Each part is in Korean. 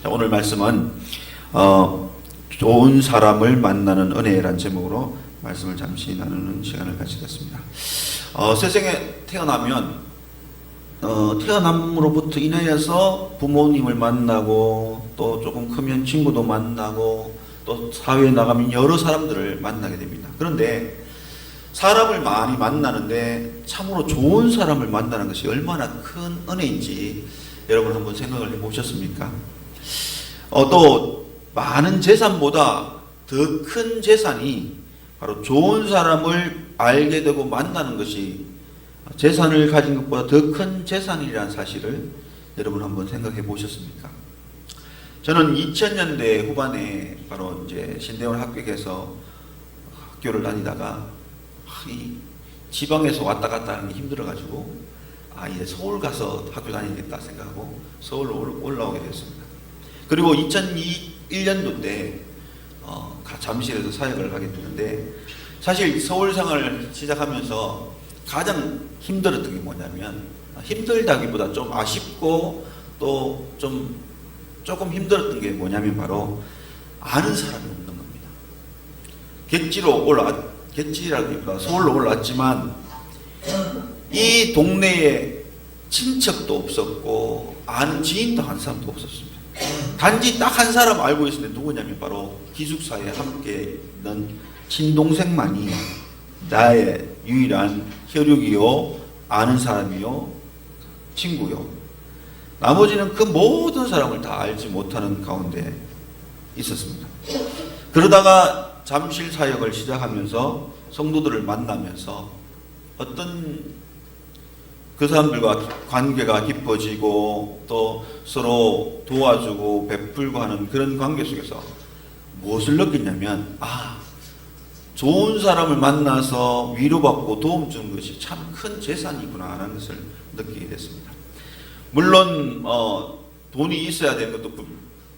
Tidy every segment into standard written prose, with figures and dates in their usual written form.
자, 오늘 말씀은 좋은 사람을 만나는 은혜란 제목으로 말씀을 잠시 나누는 시간을 가지겠습니다. 세상에 태어나면 태어남으로부터 인하여서 부모님을 만나고 또 조금 크면 친구도 만나고 또 사회에 나가면 여러 사람들을 만나게 됩니다. 그런데 사람을 많이 만나는데 참으로 좋은 사람을 만나는 것이 얼마나 큰 은혜인지 여러분 한번 생각을 해보셨습니까? 또 많은 재산보다 더 큰 재산이 바로 좋은 사람을 알게 되고 만나는 것이 재산을 가진 것보다 더 큰 재산이라는 사실을 여러분 한번 생각해 보셨습니까? 저는 2000년대 후반에 바로 이제 신대원 합격해서 학교를 다니다가 이 지방에서 왔다 갔다 하는 게 힘들어가지고 이제 서울 가서 학교 다니겠다 생각하고 서울로 올라오게 됐습니다. 그리고 2001년도 때 잠실에서 사역을 하게 되는데, 사실 서울 생활을 시작하면서 가장 힘들었던 게 뭐냐면, 힘들다기보다 좀 아쉽고 또 조금 힘들었던 게 뭐냐면 바로 아는 사람이 없는 겁니다. 객지라기보다 서울로 올라왔지만 이 동네에 친척도 없었고 아는 지인도 한 사람도 없었습니다. 단지 딱 한 사람 알고 있었는데 누구냐면 바로 기숙사에 함께 있는 친동생만이 나의 유일한 혈육이요, 아는 사람이요, 친구요. 나머지는 그 모든 사람을 다 알지 못하는 가운데 있었습니다. 그러다가 잠실 사역을 시작하면서 성도들을 만나면서 어떤 그 사람들과 관계가 깊어지고 또 서로 도와주고 베풀고 하는 그런 관계 속에서 무엇을 느꼈냐면, 좋은 사람을 만나서 위로받고 도움 주는 것이 참 큰 재산이구나 하는 것을 느끼게 됐습니다. 물론 돈이 있어야 되는 것도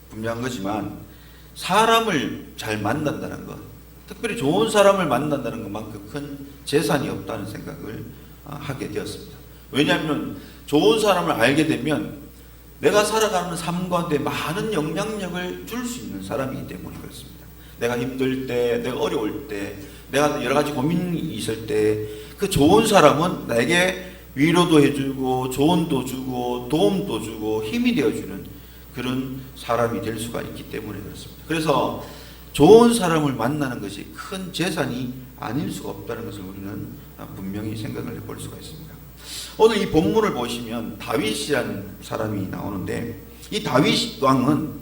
분명한 거지만 사람을 잘 만난다는 것, 특별히 좋은 사람을 만난다는 것만큼 큰 재산이 없다는 생각을 하게 되었습니다. 왜냐하면 좋은 사람을 알게 되면 내가 살아가는 삶 가운데 많은 영향력을 줄 수 있는 사람이기 때문에 그렇습니다. 내가 힘들 때, 내가 어려울 때, 내가 여러 가지 고민이 있을 때 그 좋은 사람은 나에게 위로도 해주고 조언도 주고 도움도 주고 힘이 되어주는 그런 사람이 될 수가 있기 때문에 그렇습니다. 그래서 좋은 사람을 만나는 것이 큰 재산이 아닐 수가 없다는 것을 우리는 분명히 생각을 해볼 수가 있습니다. 오늘 이 본문을 보시면 다윗이라는 사람이 나오는데, 이 다윗 왕은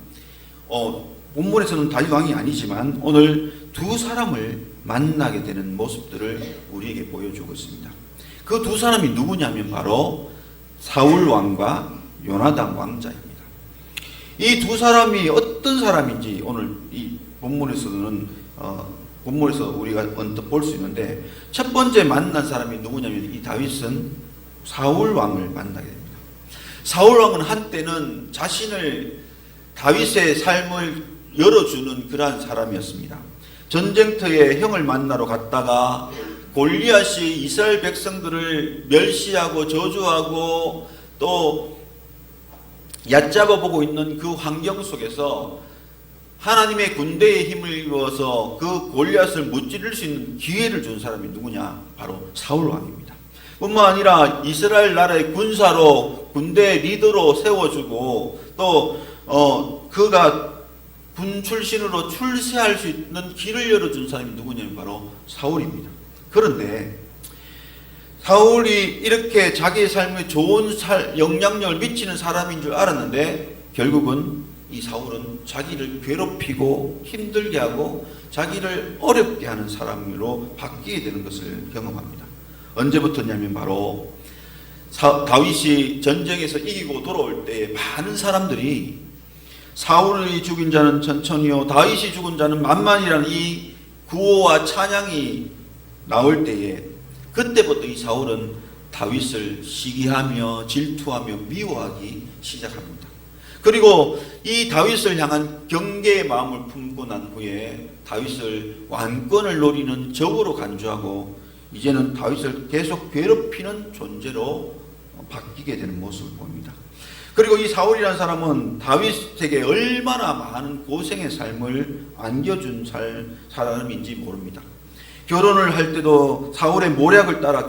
본문에서는 다윗 왕이 아니지만 오늘 두 사람을 만나게 되는 모습들을 우리에게 보여주고 있습니다. 그 두 사람이 누구냐면 바로 사울 왕과 요나단 왕자입니다. 이 두 사람이 어떤 사람인지 오늘 이 본문에서 우리가 언뜻 볼 수 있는데, 첫 번째 만난 사람이 누구냐면 이 다윗은 사울 왕을 만나게 됩니다. 사울 왕은 한때는 자신을 다윗의 삶을 열어주는 그러한 사람이었습니다. 전쟁터에 형을 만나러 갔다가 골리앗이 이스라엘 백성들을 멸시하고 저주하고 또 얕잡아 보고 있는 그 환경 속에서 하나님의 군대의 힘을 입어서 그 골리앗을 무찌를 수 있는 기회를 준 사람이 누구냐? 바로 사울 왕입니다. 뿐만 아니라 이스라엘 나라의 군사로 군대 리더로 세워주고 또 그가 군 출신으로 출세할 수 있는 길을 열어준 사람이 누구냐면 바로 사울입니다. 그런데 사울이 이렇게 자기의 삶에 좋은 영향력을 미치는 사람인 줄 알았는데 결국은 이 사울은 자기를 괴롭히고 힘들게 하고 자기를 어렵게 하는 사람으로 바뀌게 되는 것을 경험합니다. 언제부터냐면 바로 다윗이 전쟁에서 이기고 돌아올 때 많은 사람들이 사울이 죽인 자는 천천히요 다윗이 죽은 자는 만만이라는 이 구호와 찬양이 나올 때에 그때부터 이 사울은 다윗을 시기하며 질투하며 미워하기 시작합니다. 그리고 이 다윗을 향한 경계의 마음을 품고 난 후에 다윗을 왕권을 노리는 적으로 간주하고 이제는 다윗을 계속 괴롭히는 존재로 바뀌게 되는 모습을 봅니다. 그리고 이 사울이라는 사람은 다윗에게 얼마나 많은 고생의 삶을 안겨준 사람인지 모릅니다. 결혼을 할 때도 사울의 모략을 따라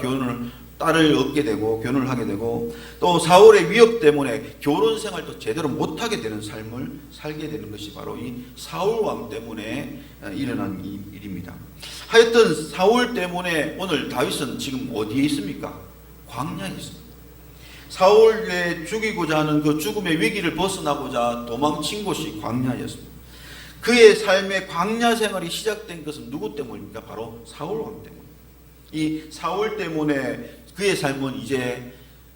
딸을 얻게 되고 결혼을 하게 되고, 또 사울의 위협 때문에 결혼 생활도 제대로 못하게 되는 삶을 살게 되는 것이 바로 이 사울 왕 때문에 일어난 일입니다. 하여튼 사울 때문에 오늘 다윗은 지금 어디에 있습니까? 광야에 있습니다. 사울에 죽이고자 하는 그 죽음의 위기를 벗어나고자 도망친 곳이 광야였습니다. 그의 삶의 광야 생활이 시작된 것은 누구 때문입니까? 바로 사울 왕 때문. 이 사울 때문에 그의 삶은 이제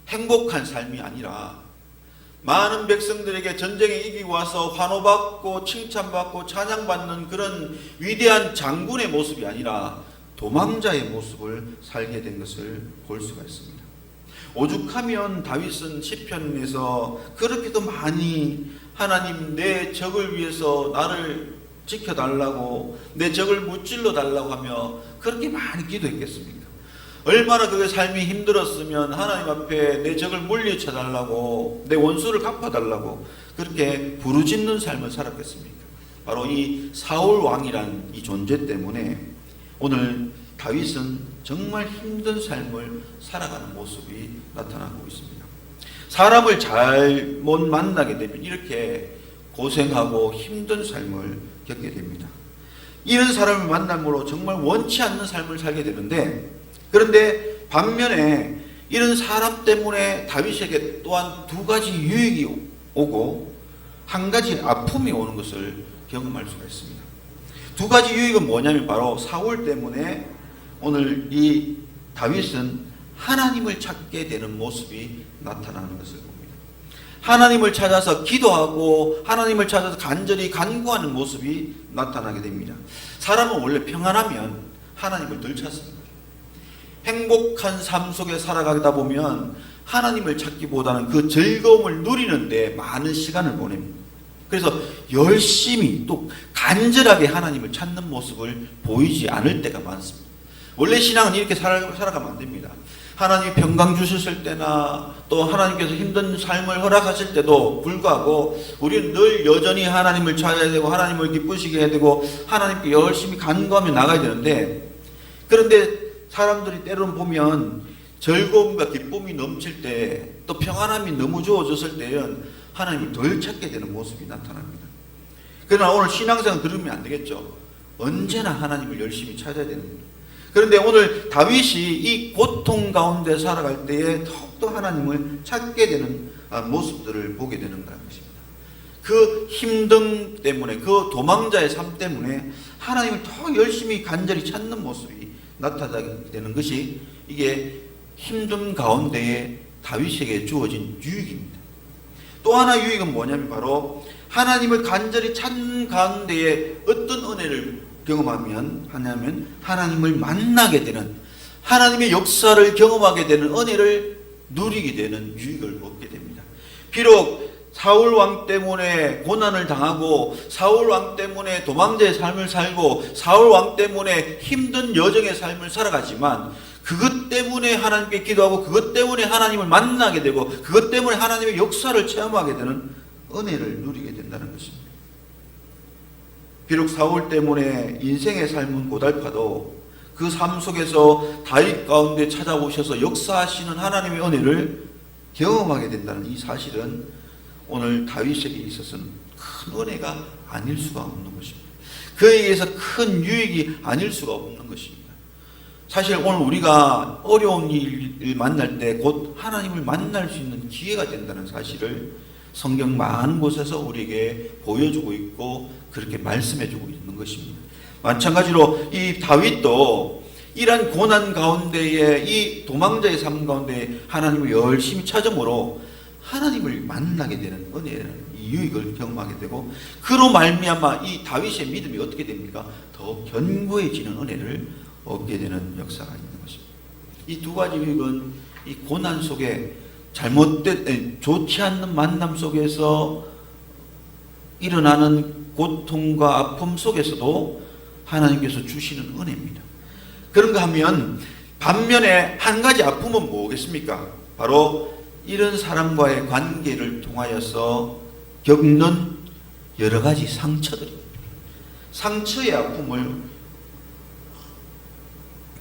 행복한 삶이 아니라 많은 백성들에게 전쟁에 이기고 와서 환호받고 칭찬받고 찬양받는 그런 위대한 장군의 모습이 아니라 도망자의 모습을 살게 된 것을 볼 수가 있습니다. 오죽하면 다윗은 시편에서 그렇게도 많이 하나님 내 적을 위해서 나를 지켜달라고, 내 적을 무찔러 달라고 하며 그렇게 많이 기도했겠습니까? 얼마나 그의 삶이 힘들었으면 하나님 앞에 내 적을 물리쳐 달라고, 내 원수를 갚아달라고 그렇게 부르짖는 삶을 살았겠습니까? 바로 이 사울 왕이란 이 존재 때문에 오늘 다윗은 정말 힘든 삶을 살아가는 모습이 나타나고 있습니다. 사람을 잘못 만나게 되면 이렇게 고생하고 힘든 삶을 겪게 됩니다. 이런 사람을 만남으로 정말 원치 않는 삶을 살게 되는데, 그런데 반면에 이런 사람 때문에 다윗에게 또한 두 가지 유익이 오고 한 가지 아픔이 오는 것을 경험할 수가 있습니다. 두 가지 유익은 뭐냐면 바로 사울 때문에 오늘 이 다윗은 하나님을 찾게 되는 모습이 나타나는 것을 봅니다. 하나님을 찾아서 기도하고 하나님을 찾아서 간절히 간구하는 모습이 나타나게 됩니다. 사람은 원래 평안하면 하나님을 덜 찾습니다. 행복한 삶 속에 살아가다 보면 하나님을 찾기보다는 그 즐거움을 누리는데 많은 시간을 보냅니다. 그래서 열심히 또 간절하게 하나님을 찾는 모습을 보이지 않을 때가 많습니다. 원래 신앙은 이렇게 살아가면 안 됩니다. 하나님이 평강 주셨을 때나 또 하나님께서 힘든 삶을 허락하실 때도 불구하고 우리는 늘 여전히 하나님을 찾아야 되고 하나님을 기쁘시게 해야 되고 하나님께 열심히 간구하며 나가야 되는데, 그런데 사람들이 때로는 보면 즐거움과 기쁨이 넘칠 때, 또 평안함이 너무 주어졌을 때는 하나님을 덜 찾게 되는 모습이 나타납니다. 그러나 오늘 신앙생활은 그러면 안 되겠죠. 언제나 하나님을 열심히 찾아야 됩니다. 그런데 오늘 다윗이 이 고통 가운데 살아갈 때에 더욱더 하나님을 찾게 되는 모습들을 보게 되는 것입니다. 그 힘듦 때문에, 그 도망자의 삶 때문에 하나님을 더 열심히 간절히 찾는 모습이 나타나게 되는 것이 이게 힘든 가운데에 다윗에게 주어진 유익입니다. 또 하나 유익은 뭐냐면 바로 하나님을 간절히 찾는 가운데에 어떤 은혜를 경험하면 하냐면 하나님을 만나게 되는, 하나님의 역사를 경험하게 되는, 은혜를 누리게 되는 유익을 얻게 됩니다. 비록 사울 왕 때문에 고난을 당하고 사울 왕 때문에 도망자의 삶을 살고 사울 왕 때문에 힘든 여정의 삶을 살아가지만 그것 때문에 하나님께 기도하고 그것 때문에 하나님을 만나게 되고 그것 때문에 하나님의 역사를 체험하게 되는 은혜를 누리게 된다는 것입니다. 비록 사울 때문에 인생의 삶은 고달파도 그 삶 속에서 다윗 가운데 찾아오셔서 역사하시는 하나님의 은혜를 경험하게 된다는 이 사실은 오늘 다윗에게 있어서는 큰 은혜가 아닐 수가 없는 것입니다. 그에게서 큰 유익이 아닐 수가 없는 것입니다. 사실 오늘 우리가 어려운 일을 만날 때 곧 하나님을 만날 수 있는 기회가 된다는 사실을 성경 많은 곳에서 우리에게 보여주고 있고 그렇게 말씀해주고 있는 것입니다. 마찬가지로 이 다윗도 이러한 고난 가운데에 이 도망자의 삶 가운데 하나님을 열심히 찾음으로 하나님을 만나게 되는 은혜는 이 유익을 경험하게 되고 그로 말미암아 이 다윗의 믿음이 어떻게 됩니까? 더 견고해지는 은혜를 얻게 되는 역사가 있는 것입니다. 이 두 가지 유익은 이 고난 속에 좋지 않는 만남 속에서 일어나는 고통과 아픔 속에서도 하나님께서 주시는 은혜입니다. 그런가 하면 반면에 한 가지 아픔은 뭐겠습니까? 바로 이런 사람과의 관계를 통하여서 겪는 여러 가지 상처들이, 상처의 아픔을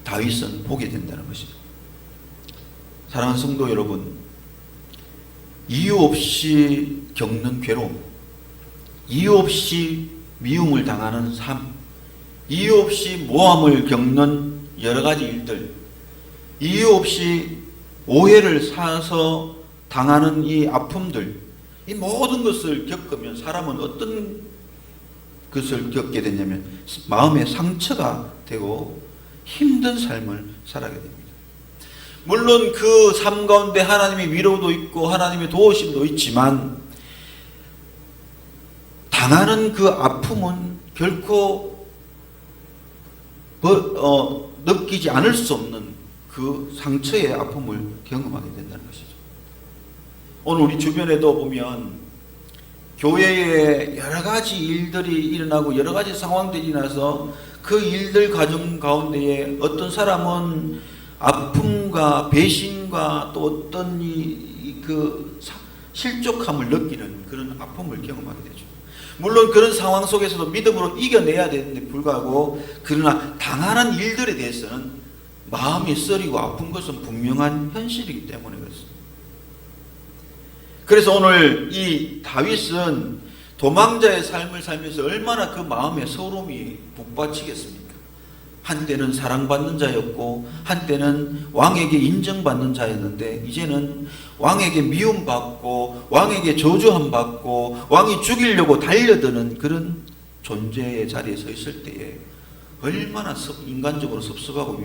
다윗은 보게 된다는 것입니다. 사랑하는 성도 여러분, 이유 없이 겪는 괴로움, 이유 없이 미움을 당하는 삶, 이유 없이 모함을 겪는 여러 가지 일들, 이유 없이 오해를 사서 당하는 이 아픔들, 이 모든 것을 겪으면 사람은 어떤 것을 겪게 되냐면 마음의 상처가 되고 힘든 삶을 살아가게 됩니다. 물론 그 삶 가운데 하나님의 위로도 있고 하나님의 도우심도 있지만 당하는 그 아픔은 결코 느끼지 않을 수 없는 그 상처의 아픔을 경험하게 된다는 것이죠. 오늘 우리 주변에도 보면 교회에 여러 가지 일들이 일어나고 여러 가지 상황들이 일어나서 그 일들 가정 가운데에 어떤 사람은 아픔과 배신과 또 어떤 그 실족함을 느끼는 그런 아픔을 경험하게 되죠. 물론 그런 상황 속에서도 믿음으로 이겨내야 되는데 불구하고 그러나 당하는 일들에 대해서는 마음이 쓰리고 아픈 것은 분명한 현실이기 때문에 그렇습니다. 그래서 오늘 이 다윗은 도망자의 삶을 살면서 얼마나 그 마음의 서러움이 북받치겠습니까? 한때는 사랑받는 자였고 한때는 왕에게 인정받는 자였는데 이제는 왕에게 미움받고 왕에게 저주함 받고 왕이 죽이려고 달려드는 그런 존재의 자리에 서 있을 때에 얼마나 인간적으로 섭섭하고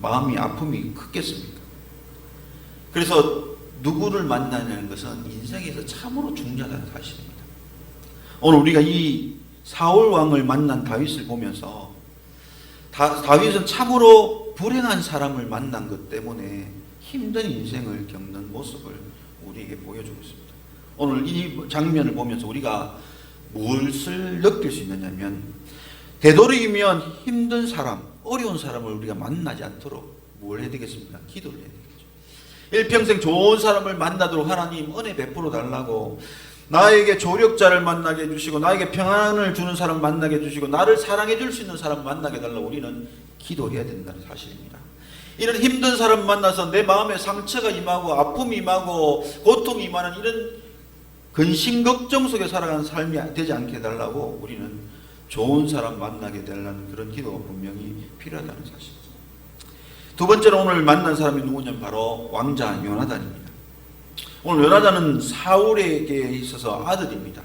마음이 아픔이 크겠습니까? 그래서 누구를 만나냐는 것은 인생에서 참으로 중요하다는 사실입니다. 오늘 우리가 이 사울 왕을 만난 다윗을 보면서 다윗은 참으로 불행한 사람을 만난 것 때문에 힘든 인생을 겪는 모습을 우리에게 보여주고 있습니다. 오늘 이 장면을 보면서 우리가 무엇을 느낄 수 있느냐면 되도록이면 힘든 사람, 어려운 사람을 우리가 만나지 않도록 뭘 해야 되겠습니까? 기도를 해야 되겠죠. 일평생 좋은 사람을 만나도록 하나님 은혜 베풀어 달라고, 나에게 조력자를 만나게 해주시고 나에게 평안을 주는 사람 만나게 해주시고 나를 사랑해 줄 수 있는 사람 만나게 해달라고 우리는 기도해야 된다는 사실입니다. 이런 힘든 사람 만나서 내 마음에 상처가 임하고 아픔이 임하고 고통이 임하는 이런 근심 걱정 속에 살아가는 삶이 되지 않게 해달라고 우리는 좋은 사람 만나게 해달라는 그런 기도가 분명히 필요하다는 사실입니다. 두 번째로 오늘 만난 사람이 누구냐면 바로 왕자 요나단입니다. 오늘 요나단은 사울에게 있어서 아들입니다.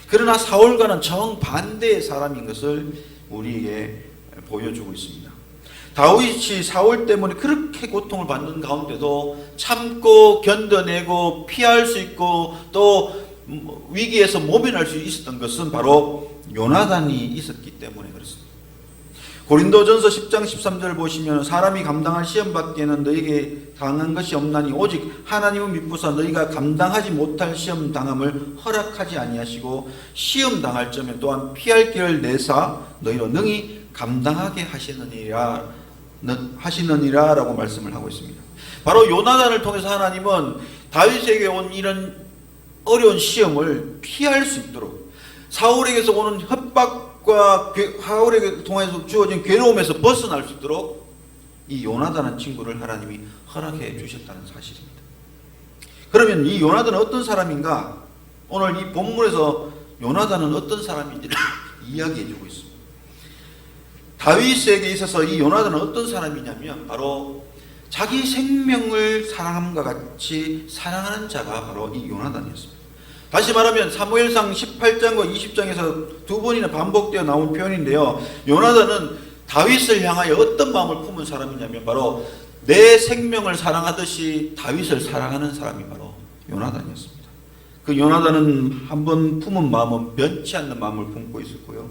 그러나 사울과는 정반대의 사람인 것을 우리에게 보여주고 있습니다. 다윗이 사울 때문에 그렇게 고통을 받는 가운데도 참고 견뎌내고 피할 수 있고 또 위기에서 모면할 수 있었던 것은 바로 요나단이 있었기 때문에 그렇습니다. 고린도전서 10장 13절을 보시면 사람이 감당할 시험 밖에는 너에게 당한 것이 없나니 오직 하나님을 믿고서 너희가 감당하지 못할 시험 당함을 허락하지 아니하시고 시험 당할 점에 또한 피할 길을 내사 너희로 능히 감당하게 하시느니라라고 말씀을 하고 있습니다. 바로 요나단을 통해서 하나님은 다윗에게 온 이런 어려운 시험을 피할 수 있도록 사울에게서 오는 협박 사울에게 통해서 주어진 괴로움에서 벗어날 수 있도록 이 요나단한 친구를 하나님이 허락해 주셨다는 사실입니다. 그러면 이 요나단은 어떤 사람인가? 오늘 이 본문에서 요나단은 어떤 사람인지를 이야기해 주고 있습니다. 다윗에게 있어서 이 요나단은 어떤 사람이냐면 바로 자기 생명을 사랑함과 같이 사랑하는 자가 바로 이 요나단이었습니다. 다시 말하면 사무엘상 18장과 20장에서 두 번이나 반복되어 나온 표현인데요. 요나단은 다윗을 향하여 어떤 마음을 품은 사람이냐면 바로 내 생명을 사랑하듯이 다윗을 사랑하는 사람이 바로 요나단이었습니다. 그 요나단은 한번 품은 마음은 변치 않는 마음을 품고 있었고요.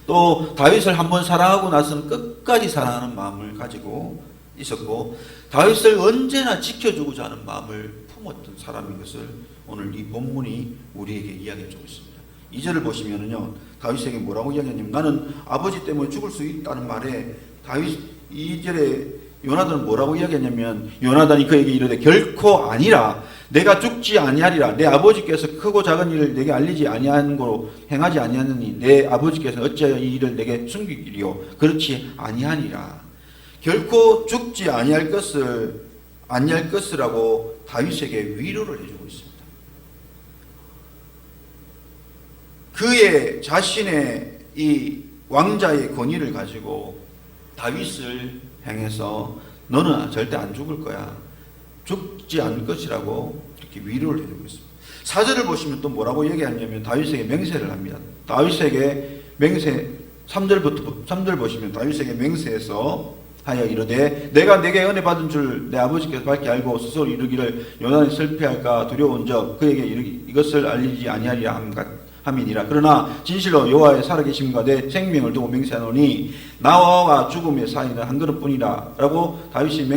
또 다윗을 한번 사랑하고 나서는 끝까지 사랑하는 마음을 가지고 있었고 다윗을 언제나 지켜주고자 하는 마음을 품었던 사람인 것을 오늘 이 본문이 우리에게 이야기해 주고 있습니다. 2절을 보시면은요, 다윗에게 뭐라고 이야기하냐면 나는 아버지 때문에 죽을 수 있다는 말에 다윗 2절에 요나단은 뭐라고 이야기했냐면 요나단이 그에게 이르되 결코 아니라 내가 죽지 아니하리라. 내 아버지께서 크고 작은 일을 내게 알리지 아니한 거로 행하지 아니하느니 내 아버지께서 어찌하여 이 일을 내게 숨기리요. 그렇지 아니하니라. 결코 죽지 아니할 것이라고 다윗에게 위로를 해주고 있습니다. 그의 자신의 이 왕자의 권위를 가지고 다윗을 향해서 너는 절대 안 죽을 거야. 죽지 않을 것이라고 이렇게 위로를 해주고 있습니다. 4절을 보시면 또 뭐라고 얘기하냐면 다윗에게 맹세를 합니다. 다윗에게 맹세 3절 보시면 다윗에게 맹세해서 하여 이르되 내가 내게 은혜 받은 줄 내 아버지께서 밝게 알고 스스로 이르기를 요나단이 실패할까 두려운 적 그에게 이것을 알리지 아니하리라 함이니라. 그러나 진실로 여호와의 살아계심과 내 생명을 두고 맹세하노니 나와 죽음의 사이는 한 그릇뿐이라 라고 다윗이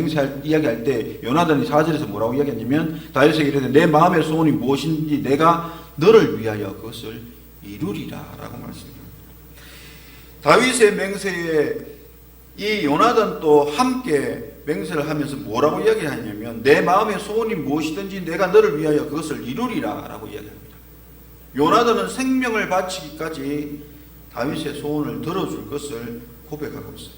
이야기할 때 요나단이 4절에서 뭐라고 이야기했냐면 다윗에게 이르되 내 마음의 소원이 무엇인지 내가 너를 위하여 그것을 이루리라 라고 말씀합니다. 다윗의 맹세에 이 요나단도 함께 맹세를 하면서 뭐라고 이야기하냐면 내 마음의 소원이 무엇이든지 내가 너를 위하여 그것을 이루리라 라고 이야기합니다. 요나단은 생명을 바치기까지 다윗의 소원을 들어줄 것을 고백하고 있습니다.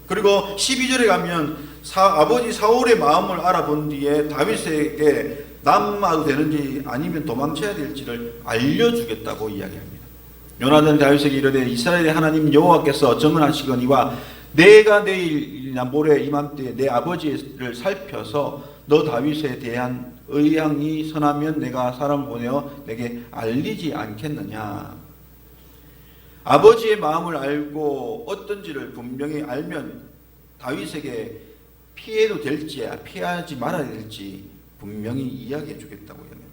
그리고 12절에 가면 아버지 사울의 마음을 알아본 뒤에 다윗에게 남아도 되는지 아니면 도망쳐야 될지를 알려주겠다고 이야기합니다. 요나단이 다윗에게 이르되 이스라엘의 하나님 여호와께서 정언하시거니와 내가 내일이나 모레 이맘때에 내 아버지를 살펴서 너 다윗에 대한 의향이 선하면 내가 사람을 보내어 내게 알리지 않겠느냐. 아버지의 마음을 알고 어떤지를 분명히 알면 다윗에게 피해도 될지 피하지 말아야 될지 분명히 이야기해 주겠다고 이야기합니다.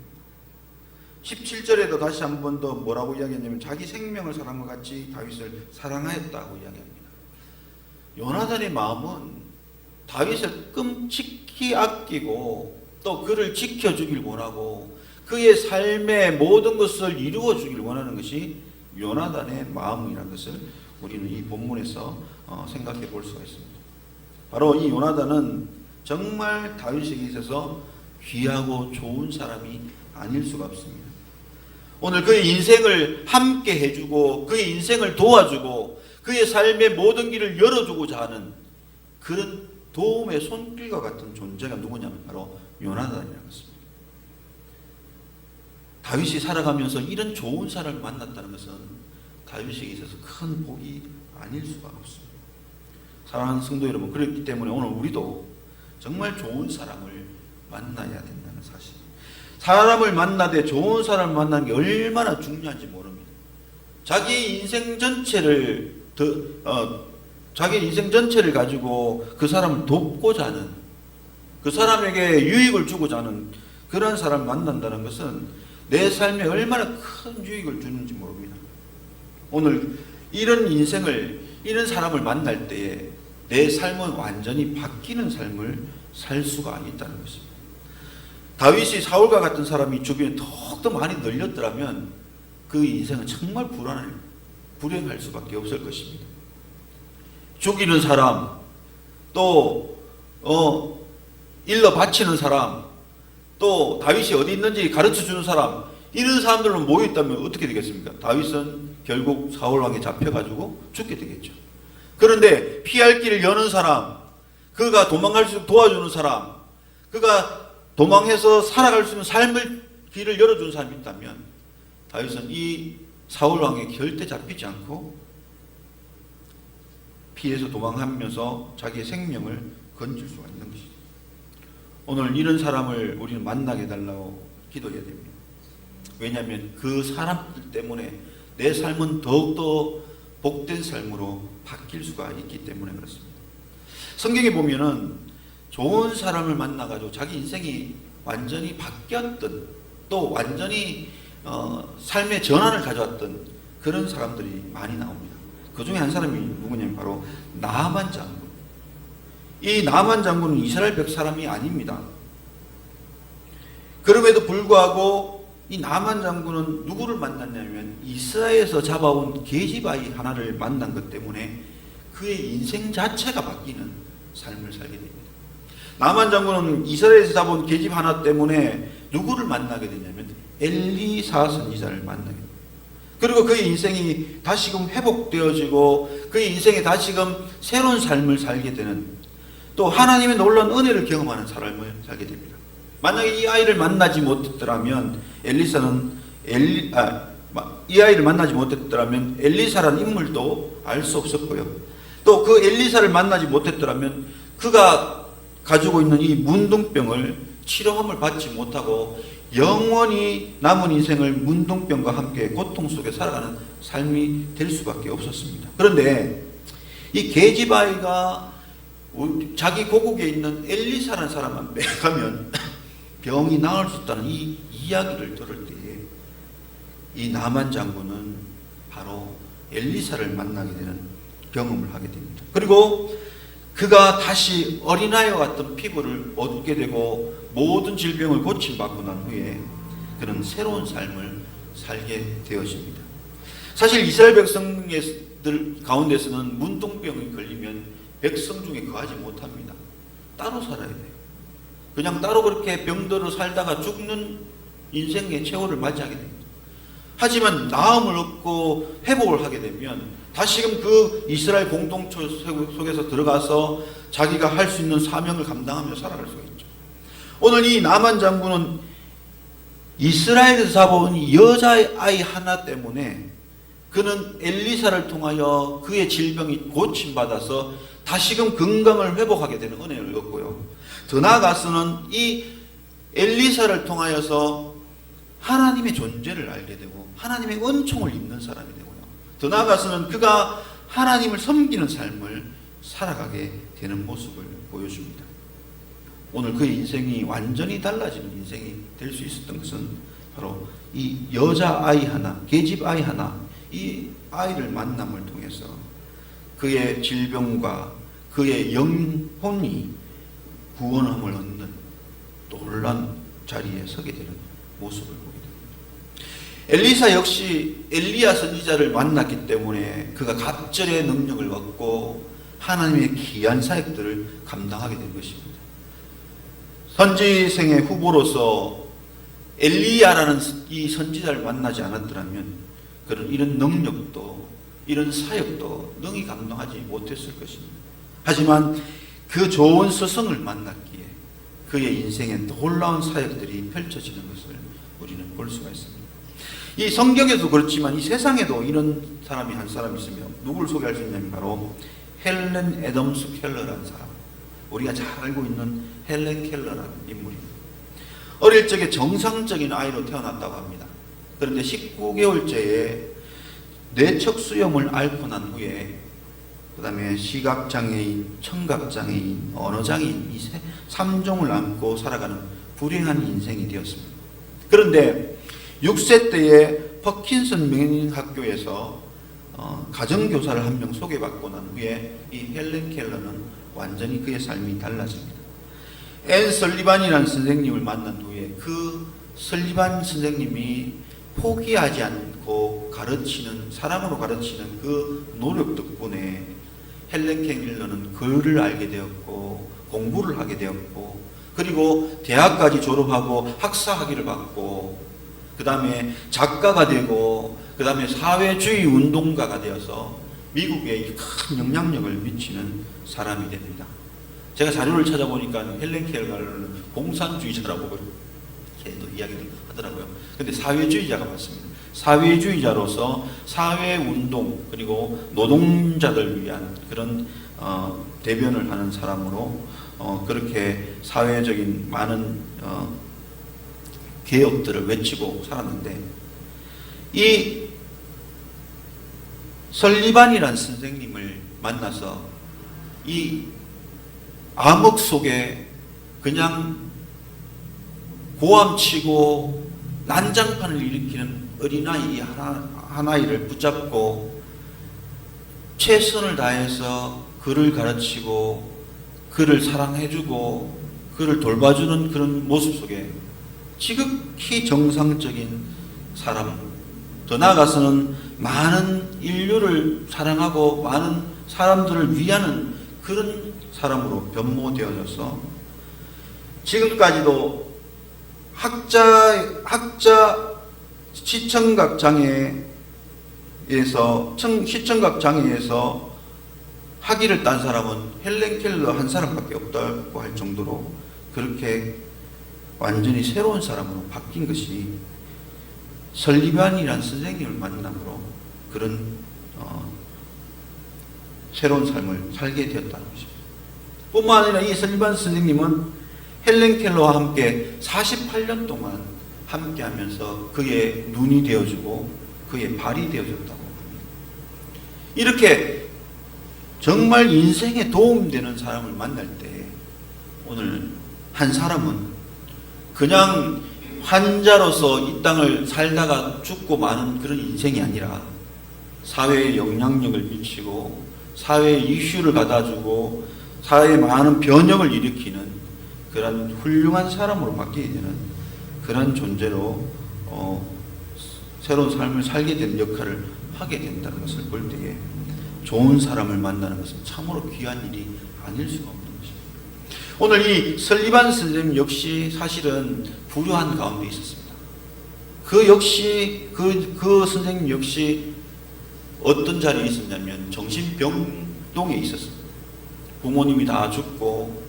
17절에도 다시 한 번 더 뭐라고 이야기했냐면 자기 생명을 사랑과 같이 다윗을 사랑하였다고 이야기합니다. 요나단의 마음은 다윗을 끔찍히 아끼고 또 그를 지켜주길 원하고 그의 삶의 모든 것을 이루어 주길 원하는 것이 요나단의 마음이라는 것을 우리는 이 본문에서 생각해 볼 수가 있습니다. 바로 이 요나단은 정말 다윗에게 있어서 귀하고 좋은 사람이 아닐 수가 없습니다. 오늘 그의 인생을 함께 해주고 그의 인생을 도와주고 그의 삶의 모든 길을 열어주고자 하는 그런 도움의 손길과 같은 존재가 누구냐면 바로 요나단이라는 것입니다. 다윗이 살아가면서 이런 좋은 사람을 만났다는 것은 다윗에게 있어서 큰 복이 아닐 수가 없습니다. 사랑하는 성도 여러분, 그렇기 때문에 오늘 우리도 정말 좋은 사람을 만나야 된다는 사실. 사람을 만나되 좋은 사람을 만나는 게 얼마나 중요한지 모릅니다. 자기 인생 전체를 가지고 그 사람을 돕고자 하는, 그 사람에게 유익을 주고자 하는 그런 사람을 만난다는 것은 내 삶에 얼마나 큰 유익을 주는지 모릅니다. 오늘 이런 사람을 만날 때에 내 삶은 완전히 바뀌는 삶을 살 수가 있다는 것입니다. 다윗이 사울과 같은 사람이 주변에 더욱더 많이 늘렸더라면 그 인생은 정말 불행할 수밖에 없을 것입니다. 죽이는 사람, 또 일러 바치는 사람, 또 다윗이 어디 있는지 가르쳐주는 사람, 이런 사람들로 모여있다면 어떻게 되겠습니까? 다윗은 결국 사울왕에 잡혀가지고 죽게 되겠죠. 그런데 피할 길을 여는 사람, 그가 도망갈 수 있도록 도와주는 사람, 그가 도망해서 살아갈 수 있는 삶을 길을 열어주는 사람이 있다면 다윗은 이 사울왕에 절대 잡히지 않고 피해서 도망하면서 자기의 생명을 건질 수가 있는 것이죠. 오늘 이런 사람을 우리는 만나게 해달라고 기도해야 됩니다. 왜냐하면 그 사람들 때문에 내 삶은 더욱더 복된 삶으로 바뀔 수가 있기 때문에 그렇습니다. 성경에 보면은 좋은 사람을 만나가지고 자기 인생이 완전히 바뀌었던, 또 완전히 삶의 전환을 가져왔던 그런 사람들이 많이 나옵니다. 그 중에 한 사람이 누구냐면 바로 나아만 장군. 이 나아만 장군은 이스라엘 백 사람이 아닙니다. 그럼에도 불구하고 이 나아만 장군은 누구를 만났냐면 이스라엘에서 잡아온 계집아이 하나를 만난 것 때문에 그의 인생 자체가 바뀌는 삶을 살게 됩니다. 나만 장군은 이스라엘에서 잡은 계집 하나 때문에 누구를 만나게 되냐면 엘리사 선지자를 만나게 됩니다. 그리고 그의 인생이 다시금 회복되어지고 그의 인생에 다시금 새로운 삶을 살게 되는, 또 하나님의 놀라운 은혜를 경험하는 삶을 살게 됩니다. 만약에 이 아이를 만나지 못했더라면 엘리사라는 인물도 알 수 없었고요. 또 그 엘리사를 만나지 못했더라면 그가 가지고 있는 이 문둥병을 치료함을 받지 못하고 영원히 남은 인생을 문둥병과 함께 고통 속에 살아가는 삶이 될 수밖에 없었습니다. 그런데 이 계집 아이가 자기 고국에 있는 엘리사라는 사람한테 가면 병이 나을 수 있다는 이 이야기를 들을 때에 이 나만 장군은 바로 엘리사를 만나게 되는 경험을 하게 됩니다. 그리고 그가 다시 어린아이와 같은 피부를 얻게 되고 모든 질병을 고침받고 난 후에 그는 새로운 삶을 살게 되어집니다. 사실 이스라엘 백성들 가운데서는 문둥병이 걸리면 백성 중에 거하지 못합니다. 따로 살아야 돼요. 그냥 따로 그렇게 병들어 살다가 죽는 인생의 최후를 맞이하게 됩니다. 하지만 나음을 얻고 회복을 하게 되면 다시금 그 이스라엘 공동체 속에서 들어가서 자기가 할 수 있는 사명을 감당하며 살아갈 수가 있죠. 오늘 이 나만 장군은 이스라엘에서 잡아온 여자아이 하나 때문에 그는 엘리사를 통하여 그의 질병이 고침받아서 다시금 건강을 회복하게 되는 은혜를 얻고요. 더 나아가서는 이 엘리사를 통하여서 하나님의 존재를 알게 되고 하나님의 은총을 입는 사람이 되고요. 더 나아가서는 그가 하나님을 섬기는 삶을 살아가게 되는 모습을 보여줍니다. 오늘 그의 인생이 완전히 달라지는 인생이 될 수 있었던 것은 바로 이 여자아이 하나, 계집아이 하나, 이 아이를 만남을 통해서 그의 질병과 그의 영혼이 구원함을 얻는 놀란 자리에 서게 되는 모습을 보게 됩니다. 엘리사 역시 엘리야 선지자를 만났기 때문에 그가 갑절의 능력을 얻고 하나님의 귀한 사역들을 감당하게 된 것입니다. 선지생의 후보로서 엘리야라는 이 선지자를 만나지 않았더라면 그런 이런 능력도 이런 사역도 능히 감당하지 못했을 것입니다. 하지만 그 좋은 스승을 만났기에 그의 인생에 놀라운 사역들이 펼쳐지는 것을 우리는 볼 수가 있습니다. 이 성경에도 그렇지만 이 세상에도 이런 사람이 한 사람 있으며 누구를 소개할 수 있냐면 바로 헬렌 애덤스 켈러라는 사람, 우리가 잘 알고 있는 헬렌 켈러라는 인물입니다. 어릴 적에 정상적인 아이로 태어났다고 합니다. 그런데 19개월째에 뇌척 수염을 앓고 난 후에 그 다음에 시각장애인, 청각장애인, 언어장애인 이 3종을 안고 살아가는 불행한 인생이 되었습니다. 그런데 6세 때에 퍼킨슨 명인학교에서 가정교사를 한 명 소개받고 난 후에 이 헬렌 켈러는 완전히 그의 삶이 달라집니다. 앤 설리반이라는 선생님을 만난 후에 그 설리반 선생님이 포기하지 않고 가르치는, 사랑으로 가르치는 그 노력 덕분에 헬렌 켈러는 글을 알게 되었고 공부를 하게 되었고 그리고 대학까지 졸업하고 학사 학위를 받고 그 다음에 작가가 되고 그 다음에 사회주의 운동가가 되어서 미국에 큰 영향력을 미치는 사람이 됩니다. 제가 자료를 찾아보니까 헬렌 켈러는 공산주의자라고 또 이야기를 하더라고요. 근데 사회주의자가 맞습니다. 사회주의자로서 사회운동 그리고 노동자들 위한 그런 대변을 하는 사람으로 그렇게 사회적인 많은 개혁들을 외치고 살았는데 이 설리반이라는 선생님을 만나서 이 암흑 속에 그냥 고함치고 난장판을 일으키는 어린아이 하나를 붙잡고 최선을 다해서 그를 가르치고 그를 사랑해주고 그를 돌봐주는 그런 모습 속에 지극히 정상적인 사람, 더 나아가서는 많은 인류를 사랑하고 많은 사람들을 위하는 그런 사람으로 변모되어져서 지금까지도 학자 시청각 장애에서 학위를 딴 사람은 헬렌 켈러 한 사람밖에 없다고 할 정도로 그렇게 완전히 새로운 사람으로 바뀐 것이 설리반이라는 선생님을 만남으로 그런 새로운 삶을 살게 되었다는 것입니다. 뿐만 아니라 이 설리반 선생님은 헬렌 켈러와 함께 48년 동안 함께 하면서 그의 눈이 되어주고 그의 발이 되어줬다고 합니다. 이렇게 정말 인생에 도움되는 사람을 만날 때 오늘 한 사람은 그냥 환자로서 이 땅을 살다가 죽고 마는 그런 인생이 아니라 사회에 영향력을 미치고 사회에 이슈를 받아주고 사회에 많은 변혁을 일으키는 그런 훌륭한 사람으로 바뀌게 되는 그런 존재로 새로운 삶을 살게 되는 역할을 하게 된다는 것을 볼 때에 좋은 사람을 만나는 것은 참으로 귀한 일이 아닐 수가 없는 것입니다. 오늘 이 설리반 선생님 역시 사실은 불우한 가운데 있었습니다. 그 선생님 역시 어떤 자리에 있었냐면 정신병동에 있었습니다. 부모님이 다 죽고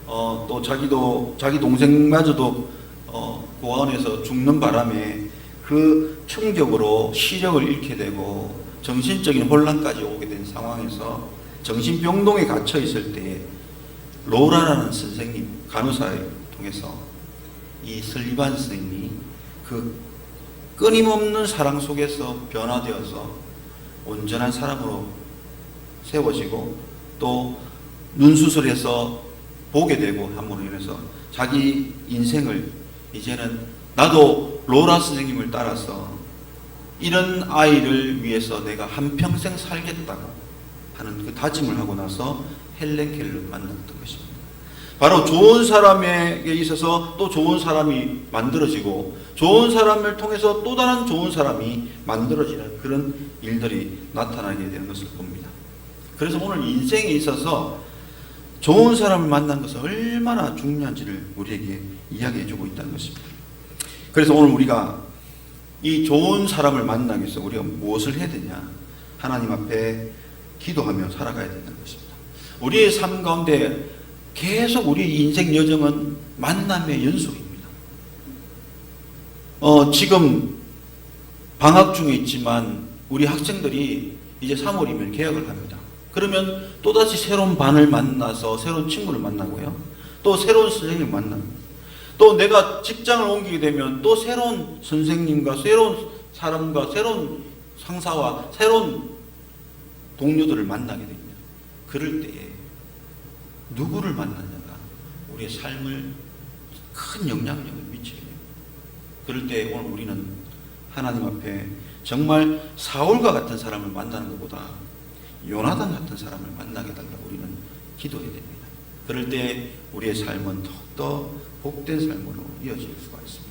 또 자기 동생마저도 고아원에서 죽는 바람에 그 충격으로 시력을 잃게 되고 정신적인 혼란까지 오게 된 상황에서 정신병동에 갇혀 있을 때에 로라라는 선생님, 간호사를 통해서 이 설리반 선생님이 그 끊임없는 사랑 속에서 변화되어서 온전한 사람으로 세워지고 또 눈수술해서 보게 되고 함으로 인해서 자기 인생을 이제는 나도 로라 선생님을 따라서 이런 아이를 위해서 내가 한평생 살겠다고 하는 그 다짐을 하고 나서 헬렌 켈러를 만났던 것입니다. 바로 좋은 사람에게 있어서 또 좋은 사람이 만들어지고 좋은 사람을 통해서 또 다른 좋은 사람이 만들어지는 그런 일들이 나타나게 되는 것을 봅니다. 그래서 오늘 인생에 있어서 좋은 사람을 만나는 것은 얼마나 중요한지를 우리에게 이야기해 주고 있다는 것입니다. 그래서 오늘 우리가 이 좋은 사람을 만나기 위해서 우리가 무엇을 해야 되냐? 하나님 앞에 기도하며 살아가야 된다는 것입니다. 우리의 삶 가운데 계속 우리의 인생 여정은 만남의 연속입니다. 지금 방학 중에 있지만 우리 학생들이 이제 3월이면 개학을 합니다. 그러면 또다시 새로운 반을 만나서 새로운 친구를 만나고요. 또 새로운 선생님을 만나고 또 내가 직장을 옮기게 되면 또 새로운 선생님과 새로운 사람과 새로운 상사와 새로운 동료들을 만나게 됩니다. 그럴 때에 누구를 만났냐가 우리의 삶을 큰 영향력을 미치게 됩니다. 그럴 때 오늘 우리는 하나님 앞에 정말 사울과 같은 사람을 만나는 것보다 요나단 같은 사람을 만나게 달라고 우리는 기도해야 됩니다. 그럴 때 우리의 삶은 더욱더 복된 삶으로 이어질 수가 있습니다.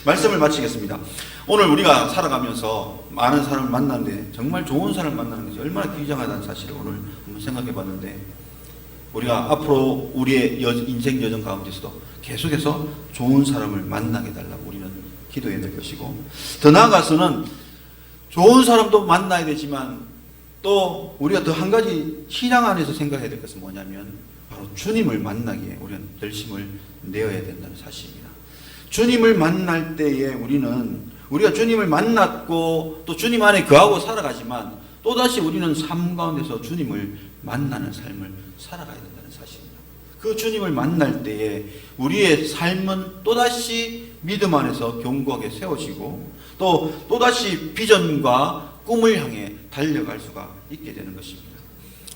말씀을 마치겠습니다. 오늘 우리가 살아가면서 많은 사람을 만나는데 정말 좋은 사람을 만나는 것이 얼마나 귀중하다는 사실을 오늘 한번 생각해 봤는데 우리가 앞으로 우리의 인생 여정 가운데서도 계속해서 좋은 사람을 만나게 달라고 우리는 기도해야 될 것이고 더 나아가서는 좋은 사람도 만나야 되지만 또 우리가 더 한 가지 신앙 안에서 생각해야 될 것은 뭐냐면 바로 주님을 만나기에 우리는 열심을 내어야 된다는 사실입니다. 주님을 만날 때에 우리가 주님을 만났고 또 주님 안에 거하고 살아가지만 또다시 우리는 삶 가운데서 주님을 만나는 삶을 살아가야 된다는 사실입니다. 그 주님을 만날 때에 우리의 삶은 또다시 믿음 안에서 견고하게 세워지고 또다시 비전과 꿈을 향해 달려갈 수가 있게 되는 것입니다.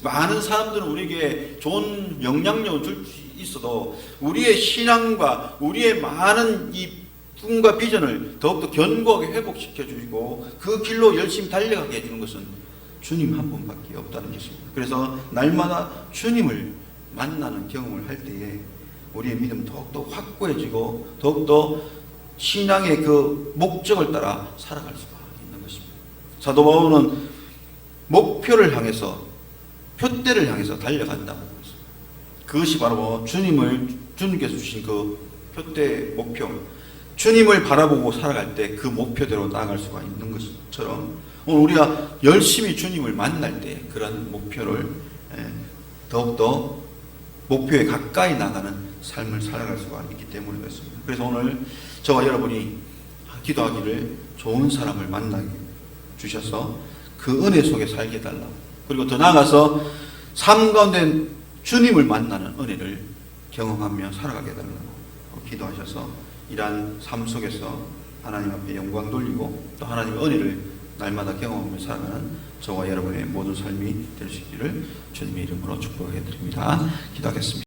많은 사람들은 우리에게 좋은 영향력을 줄 수 있어도 우리의 신앙과 우리의 많은 이 꿈과 비전을 더욱더 견고하게 회복시켜 주시고 그 길로 열심히 달려가게 해주는 것은 주님 한 분밖에 없다는 것입니다. 그래서 날마다 주님을 만나는 경험을 할 때에 우리의 믿음은 더욱더 확고해지고 더욱더 신앙의 그 목적을 따라 살아갈 수가 있는 것입니다. 사도 바울은 목표를 향해서 표대를 향해서 달려간다고 했습니다. 그것이 바로 주님께서 주신 그 표대 목표, 주님을 바라보고 살아갈 때 그 목표대로 나아갈 수가 있는 것처럼 오늘 우리가 열심히 주님을 만날 때 그런 목표를 더욱더 목표에 가까이 나가는 삶을 살아갈 수가 있기 때문에 그렇습니다. 그래서 오늘 저와 여러분이 기도하기를 좋은 사람을 만나게 주셔서 그 은혜 속에 살게 해달라고, 그리고 더 나아가서 삶 가운데 주님을 만나는 은혜를 경험하며 살아가게 해달라고 기도하셔서 이러한 삶 속에서 하나님 앞에 영광 돌리고 또 하나님의 은혜를 날마다 경험하며 살아가는 저와 여러분의 모든 삶이 될 수 있기를 주님의 이름으로 축복해 드립니다. 기도하겠습니다.